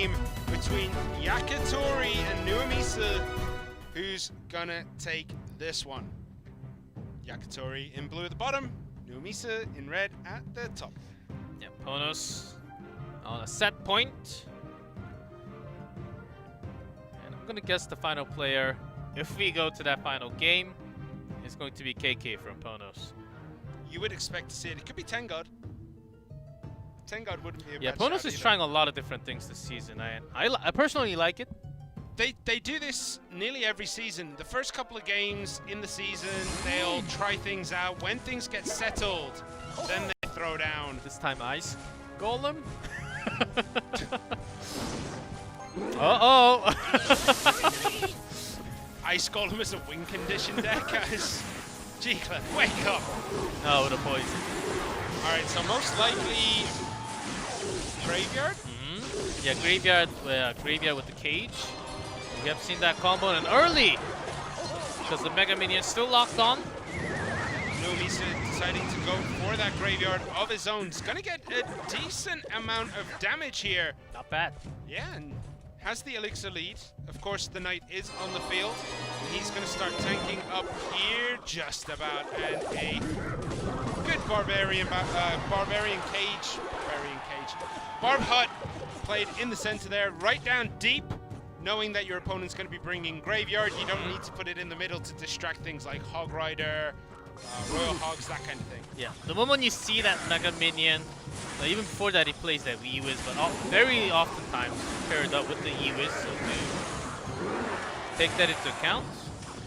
game between YAKATORY and Noumici. Who's gonna take this one? YAKATORY in blue at the bottom, Noumici in red at the top. Yeah, PONOS on a set point. And I'm gonna guess the final player, if we go to that final game, is going to be KK from PONOS. You would expect to see it. It could be Tengod. Tengod wouldn't be a bad PONOS shout is either. trying a lot of different things this season. I personally like it. They do this nearly every season. The first couple of games in the season, they'll try things out. When things get settled, then they throw down. This time Ice Golem. Uh-oh. Ice Golem is a win condition deck, guys. Jeekla, wake up. Oh, the poison. Alright, so most likely Graveyard? Yeah, Graveyard with the cage. We have seen that combo and early, because the Mega Minion's still locked on. Noumici deciding to go for that Graveyard of his own. He's gonna get a decent amount of damage here. Not bad. Yeah, and has the Elixir lead. Of course, the Knight is on the field. And he's gonna start tanking up here just about, and a good Barbarian cage. Barb Hut played in the center there, right down deep. Knowing that your opponent's going to be bringing Graveyard, you don't need to put it in the middle to distract things like Hog Rider, Royal Hogs, that kind of thing. Yeah, the moment you see that Mega Minion, even before that he plays that E-Wiz, but very oftentimes paired up with the E-Wiz, so do take that into account.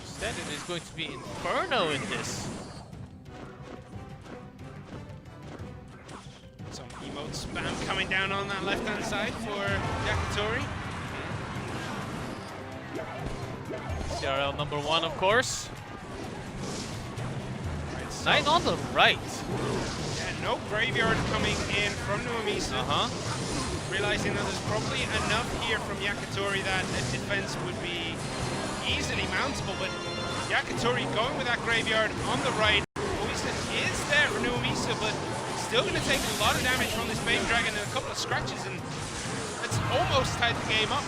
Instead, it is going to be Inferno in this. Some emote spam coming down on that left-hand side for YAKATORY. CRL number 1, of course. Knight on the right. Yeah, no Graveyard coming in from Noumici. Realizing that there's probably enough here from YAKATORY that the defense would be easily mountable, but YAKATORY going with that Graveyard on the right. Poison is there for Noumici, but still going to take a lot of damage from this Baby Dragon and a couple of scratches, and it's almost tied the game up.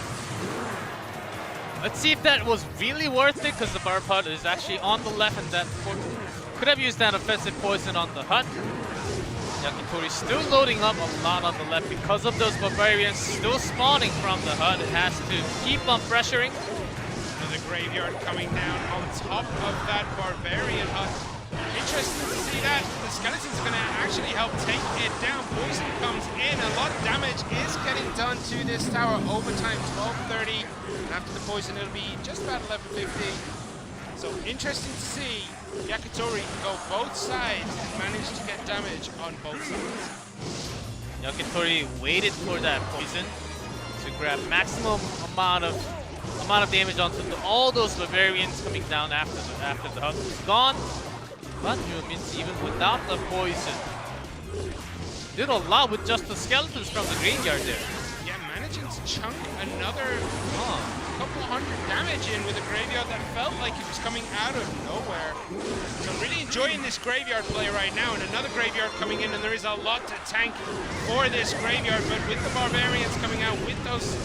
Let's see if that was really worth it, because the Barb Hut is actually on the left, and that could have used that offensive poison on the Hut. YAKATORY still loading up a lot on the left because of those Barbarians still spawning from the Hut. It has to keep on pressuring. Another Graveyard coming down on top of that Barbarian Hut. Interesting to see that. The Skeleton's going to actually help take it down. Poison comes in. A lot of damage is getting done to this tower. Overtime 12:30. And after the poison, it'll be just about 11:50. So interesting to see YAKATORY go both sides and manage to get damage on both sides. YAKATORY waited for that poison to grab maximum amount of damage onto all those Barbarians coming down after the Hut was gone. But Noumici, even without the poison, did a lot with just the skeletons from the Graveyard there. Yeah, managing to chunk another couple hundred damage in with a Graveyard that felt like it was coming out of nowhere. So really enjoying this Graveyard play right now, and another Graveyard coming in, and there is a lot to tank for this Graveyard, but with the Barbarians coming out with those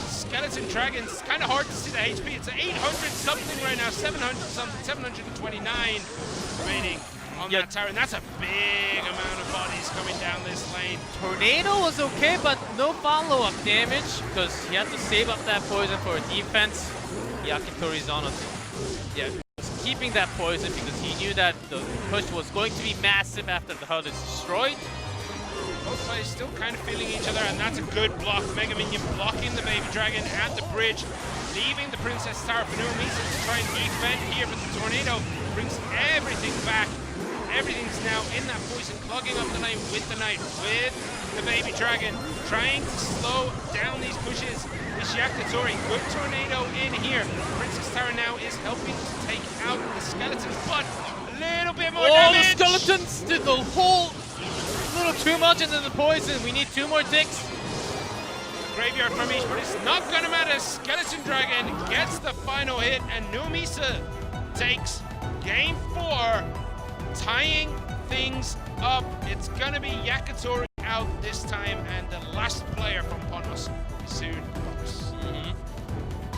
Skeleton Dragons, it's kind of hard to see the HP. It's 800 something right now, 700 something, 729 remaining on that tower, and that's a big amount of bodies coming down this lane. Tornado was okay, but no follow-up damage because he had to save up that poison for a defense. YAKATORY's on it. Yeah, was keeping that poison because he knew that the push was going to be massive after the Hut is destroyed. Both players still kind of feeling each other, and that's a good block. Mega Minion blocking the Baby Dragon at the bridge, leaving the Princess Tower for Noumici to try and defend here, but the Tornado brings everything back. Everything's now in that poison, clogging up the lane with the Knight, with the Baby Dragon, trying to slow down these pushes. Is YAKATORY, good Tornado in here. Princess Tower now is helping to take out the Skeletons, but a little bit more damage. The Skeletons did the whole little too much into the poison. We need 2 more ticks. Graveyard from each, but it's not gonna matter. Skeleton Dragon gets the final hit, and Noumici takes game 4, tying things up. It's gonna be YAKATORY out this time, and the last player from PONOS is soon.